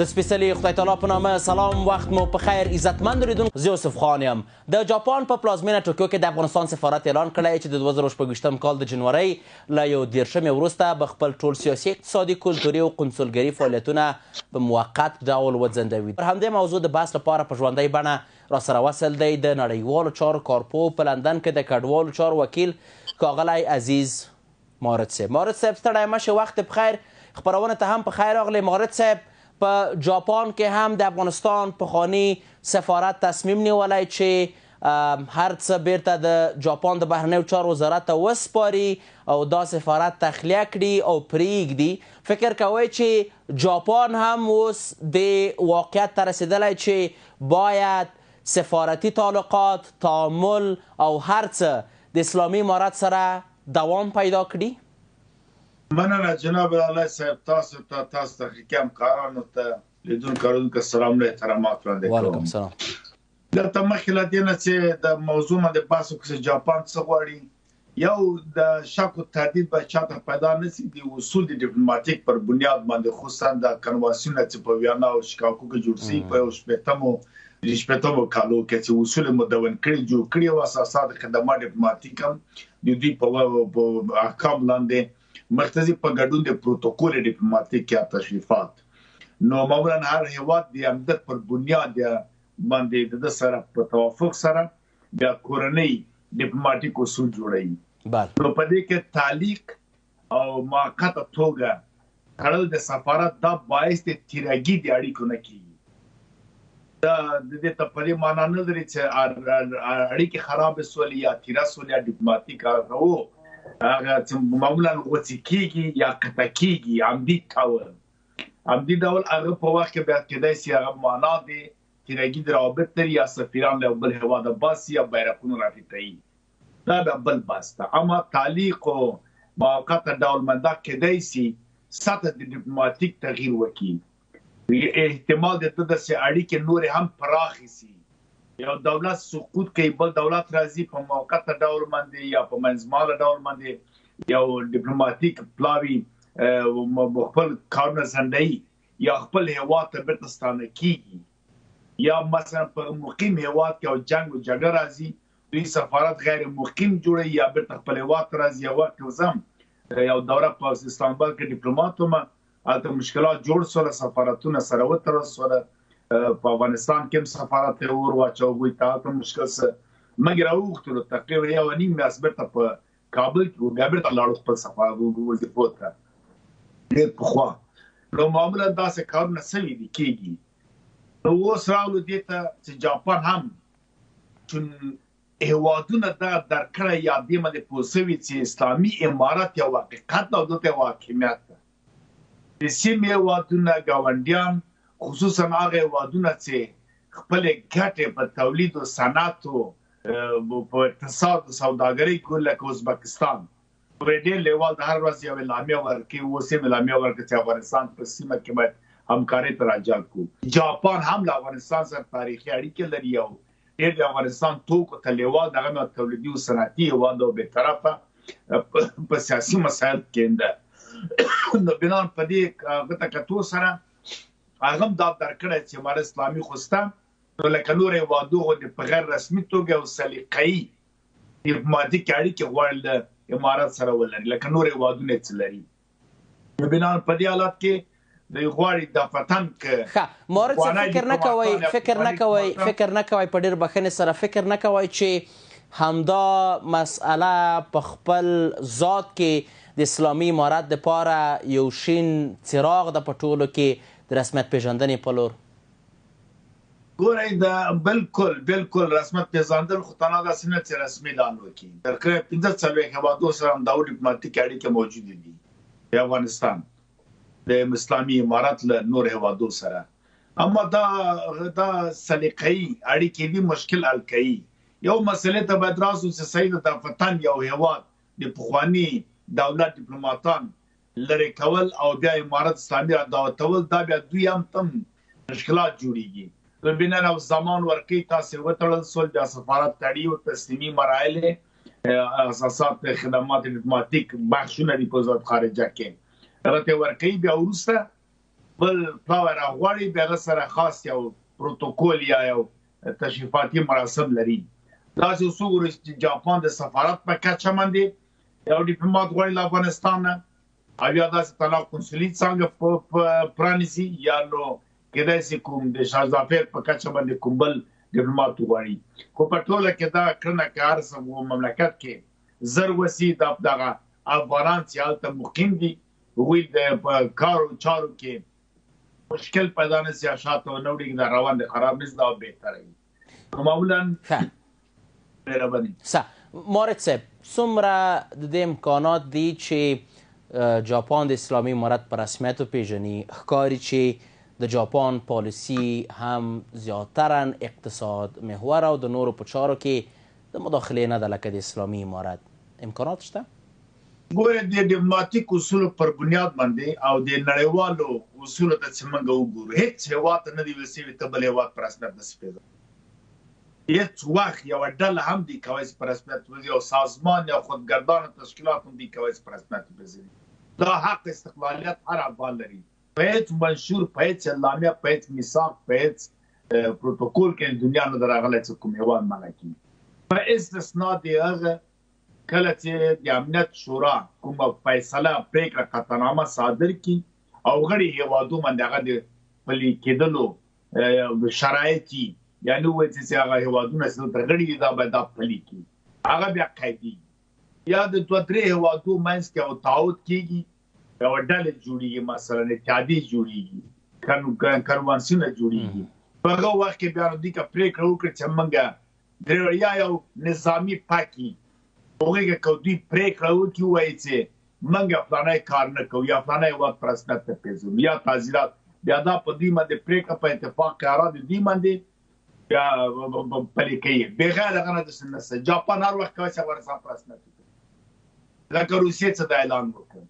د سپیڅلي خدای تعالی په نامه سلام، وخت مو په خیر. عزتمند لیدونکو، زه یوسف خان یم. د جاپان په پلازمینه ټوکیو کې د افغانستان سفارت اعلان کړی چې د 2026 کال د جنورۍ له 11 وروسته به خپل ټول سیاسي، اقتصادي، کلتوري او قنسولګري فعالیتونه په موقت ډول وځنډوي. پر همدې موضوع د بحث لپاره په ژوندۍ بڼه راسره وصل دی د نړیوالو چارو کارپوه په لندن کې د کډوالو چارو وکیل ښاغلی عزیز مارد صاحب. مارد صاحب ستړی مه شئ، وخت په خیر. خپرونه ته هم په خیر راغلی. مارد صاحب، په جاپان کې هم د افغانستان پخواني سفارت تصمیم نیولی چې هر څه بیرته د جاپان د بهرنیو چارو وزارت ته وسپاري او دا سفارت تخلیه کړي او پرېږدي. فکر کوئ چې جاپان هم اوس د واقعیت ته رسېدلی چې باید سفارتي تعلقات، تعامل او هر څه د اسلامي امارت سره دوام پیدا کړي؟ مننه جناب الله صاحب، تاسو ته همکارانو ته لیدونکو سلام له احترامات وړاندې کوم. وعلیکم السلام. دلته مخکې له دې نه چې د موضوع باندې بحث وکړو چې جاپان څه غواړي، یو د شک او تردید به چاته پیدا نه شي. د اصول د ډیپلوماټیک پر بنیاد باندې خصوصا د کنوانسیون چې په ویانا او شیکاګو کې جوړ شوي په شپږمو کالو کې چې اصول مدون کړي جوړ کړي او اساسات خدمات ډیپلوماټیک هم د دوی په احکام لاندې مرکزی په ګډون د پروتوکول ډیپلوماټیک یا تشریفات نو معمولا هر هیواد د امداد پر بنیاد باندې د سره په توافق سره بیا کورنۍ ډیپلوماټیک اصول جوړوي. نو په دې کې تعلیق او موقته توګه تړل د سفارت دا باعث د تیراګي د اړیکو نه کیږي. دا د دې ته په معنا نه لري چې اړیکې خراب سول یا تیرا سول یا ډیپلوماټیک راو هغه چې معمولا غوڅ کیږي یا قطع کیږي. عمدي ډول هغه په وخت کې بیا کېدای شي هغه معنا دی تیراګي د روابط لري یا سفیران له بل هیواد باسي یا بیرقونه راټیټوي. دا به بل بحث ده. اما تعلیق او موقته ډول مندا کېدای شي سطح د ډیپلوماټیک تغییر وکړي. احتمال د داسې اړیکې نور هم پراخې شي. یو دولت سقوط کوي، بل دولت راځي په موقته ډول باندې یا په منځمهاله ډول باندې یو ډیپلوماټیک پلاوي خپل کارونه ځنډوي یا خپل هیواد ته بیرته ستانه کیږي. یا مثلا په مقیم هیواد کې او جنگ او جګړه راځي، دوی سفارت غیر مقیم جوړوي یا بیرته خپل هیواد ته راځي. یو وخت یو دوره په اسلام آباد کې ډیپلوماټ وم، هلته مشکلات جوړ سول، سفارتونه سره وتړل سول. په افغانستان کې سفارت ته ور واچوي ته مشکل سره مګر اوختلو تقریبا یو نیم میاشت بیرته په کابل کې بیا بیرته لاړو خپل سفارت وظیفو ته ډېر پخوا. نو معمولا داسې کارونه سوي دي کېږي. نو اوس راغلو دې ته چې جاپان هم چون هیوادونه دا درکړی یا دې باندې پوه سوي چې اسلامي امارت یو حقیقت او دلته یو حاکمیت ده. د سیمې هیوادونه ګاونډیان خصوصا هغه هیوادونه چې خپل ګټې په تولید او صنعت او په اقتصاد او سوداګرۍ کې لکه ازبکستان په ډېر لیول د هر ورځ یو اعلامیه ورکړي، اوس یې اعلامیه ورکړي چې افغانستان په سیمه کې باید همکارۍ ته راجع کړو. جاپان هم له افغانستان سره تاریخي اړیکې لري او ډېر د افغانستان توکو ته لیول دغه تولیدي او صنعتي هیواد او بېطرفه په سیاسي مسایل کې ده. نو بنا په دې کتو سره هغه هم دا درکړی چې امارت اسلامي خوسته نو لکه نور هیوادو غوندې په غیر رسمي توګه او سلیقه‌ایي ډیپلوماټیک اړیکې غواړي له امارت سره ولري لکه نور هیوادونه چې لري. نو بنا په دې حالت کې دوی غواړي د وطن کې مارد صاحب فکر نه کوئ په ډېر بښنې سره فکر نه کوئ چې همدا مسئله په خپل ذات کې د اسلامي امارت دپاره یو شین څراغ ده په ټولو کې د رسمیت پیژندنې په لور؟ ګورئ دا بالکل رسمیت پیژندل خو تنها داسې نه چې رسمي اعلان وکړي. تقریبا 15 هیوادو سره هم دا ډیپلوماټیک اړیکې موجودې دي د افغانستان د اسلامي امارت له نور هیوادو سره. اما دا سلیقه‌ایي اړیکې دي مشکل حل کوي. یو مسئله ته باید راسو چې صحیح د وطن یو هیواد د پخواني دولت ډیپلوماټان لري کول او بیا امارت اسلامي دعوتول، دا بیا دوی هم تم مشکلات جوړیږي. بنا او زمان ورکی تاسو وتړل سول د سفارت تړي او تسلیمي مراحل اساسات خدمات ډیپلوماټیک بخشونه دي په وزارت خارجه کې راته ورکی بیا ورسته بل پلاوی راغواړي بیا هغه سره خاص یو پروتوکول یا یو تشریفاتي مراسم لري. داسې اوس وګورئ چې جاپان د سفارت په کچه باندې یو ډیپلومات غواړي له افغانستان نه او یا داسې تناو قونسلي څنګه پرانیسي یا نو کېدای شي کوم د شاه په کچه باندې کوم بل ډیپلومات غواړي. خو په ټوله کې دا کړنه که هر څه مملکت کې زر وسي دغه افغانان چې هلته مقیم دي هغوی د کارو چارو کې مشکل پیدا نه شي شاته ونه وړي دا روان دي خراب نه دا بهتره وي. معمولا مهرباني مارد صاحب څومره د دې امکانات دي چې جاپان د اسلامي امارت په رسمیت وپېژني؟ ښکاري چې د جاپان پالیسي هم زیاترا اقتصاد محور او د نورو په چارو کې د مداخلې نه ده لکه د اسلامي امارت. امکانات شته؟ ګوره د ډیپلوماتیک اصولو پر بنیاد باندې او د نړیوالو اصولو ته چې موږ وګورو هېڅ هېواد ته نه دي ویل شوي ته بل هېواد په رسمیت نشي پېژندلی. هېڅ وخت یوه ډله هم دي کولی چې په رسمیت وپېژني، یو سازمان یا خودګردانه تشکیلات هم دي کولی چې په رسمیت وپېژني. دا حق استقلالیت هر افغان لري. په هېڅ منشور، په هېڅ اعلامیه، په هېڅ میثاق، په هېڅ پروتوکول کې دنیا نه ده راغلی چې کوم هېواد منع کړي. په استثنا د هغه کله چې د امنیت شورا کومه فیصله پرېکړه قطعنامه صادر کړي او غړي هېوادو باندې هغه د پلي کېدلو شرایط وي، یعنې ووایي چې هغه هېوادونه چې دلته غړي دي دا باید دا پلي کړي، هغه بیا قیدېږي. یا د 2-3 هېوادو منځ کې یو تعهد کېږي، یوه ډلې جوړېږي، مثلا اتحادیې جوړېږي، کنوانسیونه جوړېږي. په هغه وخت کې بیا نو دوی که پرېکړه وکړي چې موږ د وړیا یو نظامي پاکي هغوی که دوی پرېکړه وکړي ووایي چې موږ فلانی کار نه کوو یا فلانی هېواد په رسمیت نه پېژنو یا تعزیرات، بیا دا په دوی باندې پرېکړه په اتفاق قرار د دوی باندې بیا پلي کوي. بغیر هغه نه داسې نشته. جاپان هر وخت کولی شي افغانستان په رسمیت وکړي، لکه روسیې څه د اعلان وکړ.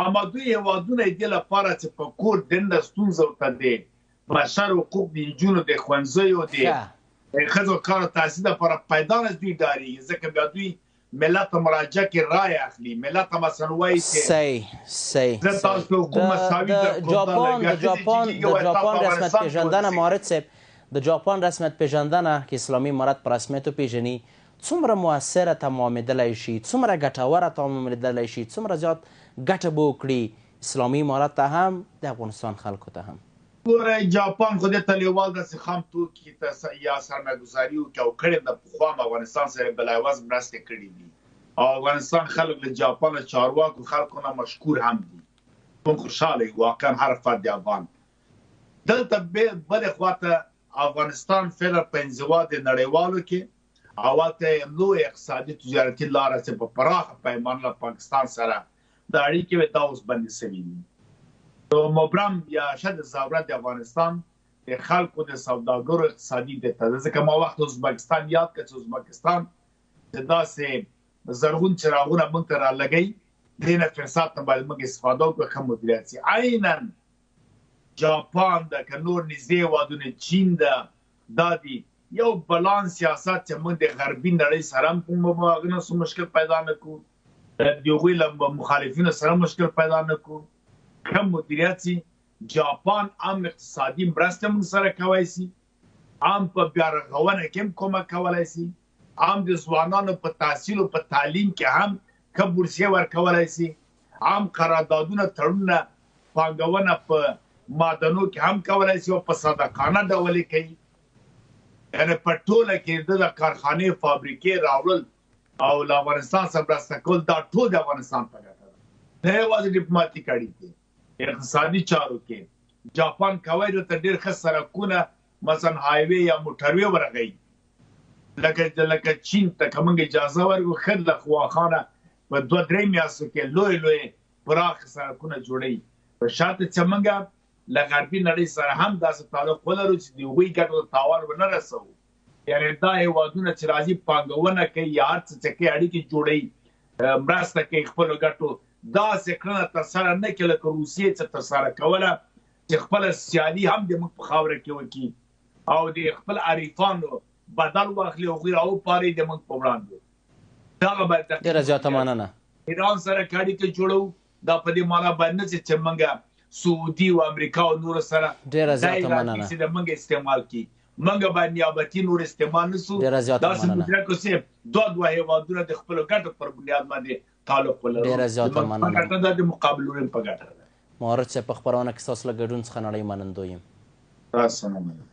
اما دوی هېوادونه یې دې لپاره چې په کور دنده ستونزو ته د بشر حقوق د نجونو د ښوونځیو د ښځو کار او تحصیل لپاره پیدا نه دوی ډارېږي، ځکه بیا دوی ملت ته مراجعه کې رای اخلي، ملت ته مثلا وایي چې صحیح د جاپان رسمیت پېژندنه مارد صاحب د جاپان رسمیت پېژندنه که اسلامي امارت په رسمیت وپېژني څومره مؤثره تمامېدلی شي، څومره ګټوره تمامېدلی شي، څومره زیات ګټه به وکړي اسلامي امارت ته هم د افغانستان خلکو ته هم؟ ګوره جاپان خو دې ته لیوال داسې خام توکي ته یا سرمایه‌ګذاري وکړي او کړې ده. پخوا هم افغانستان سره بلایوز مرستې کړي دي او افغانستان خلک له جاپان چارواکو خلکو نه مشکور هم دي. موږ خوشحاله یو واقعا هر فرد افغان. دلته بلې خواته افغانستان فعلا په انزوا د نړیوالو کې او هلته لوی اقتصادي تجارتي لاره چې په پراخه پیمانه له پاکستان سره د اړیکې دا اوس بندې شوي دي. مبرم یا شد ضرورت افغانستان د خلکو د سوداګرو اقتصادي دی ته ځکه ما وخت ازبکستان یاد کړ چې ازبکستان د داسې زرغون چراغونه موږ ته رالګوي، دې نه فرصت نه باید موږ استفاده وکړو ښه مدیریت شي. عینا جاپان ده که نور نږدې هېوادونه چین ده دا دي یو بلانس سیاست چې موږ د غربي نړۍ سره هم کوم هغه نه مشکل پیدا نه کړو، د هغوی له مخالفینو سره مشکل پیدا نه کړو. کم مدیریت شي، جاپان هم اقتصادي مرسته موږ سره کولی شي، هم په بیا رغونه کې هم کومک کولی شي، هم د ځوانانو په تحصیل او په تعلیم کې هم ښه بورسیې ورکولی شي، هم قراردادونه تړونونه پانګونه په معدنو کې هم کولی شي او په صادقانه ډول یې کوي. یعنې په ټوله کې د کارخانې فابریکې راوړل او له افغانستان سره مرسته کول دا ټول د افغانستان په ګټه ده. نه یوازې ډیپلوماتیک اړیکې، اقتصادي چارو کې جاپان کولی دلته ډېر ښه سړکونه مثلا هایوې یا موټروې ورغوي، لکه چین ته که موږ اجازه ورکړو ښه له خواخانه په 2-3 میاشتو کې لوی لوی پراخ سړکونه جوړوي. په شرط چې موږ له غربي نړۍ سره هم داسې تعلق ولرو چې د هغوی ګټو ته تاوان ونه رسوو. یعنې دا هېوادونه چې راځي پانګونه کوي یا هر څه چې کوي اړیکې جوړوي مرسته کوي خپلو ګټو، داسې کړنه ترسره نه کړي لکه روسیې چې ترسره کوله چې خپله سیالي هم د موږ په خاوره کې وکړي او د خپل حریفانو بدل واخلي او هغوی راوپاري د موږ په وړاندې. دغه باید ډېره زیاته مننه. ایران سره که اړیکې جوړوو دا په دې معنا باید نه چې موږ سعودي او امریکا او نور سره ډیره زیاته مننه چې د منګ استعمال کی منګ باندې نیابتي نور استعمال نسو ډیره زیاته مننه دا څه دوه هیوادونه د خپل ګټو پر بنیاد باندې تعلق ولري ډیره زیاته مننه د مقابلو په ګټه مهارت صاحب په خپرونه کې ستاسو له ګډون څخه نړۍ منندوی یم تاسو مننه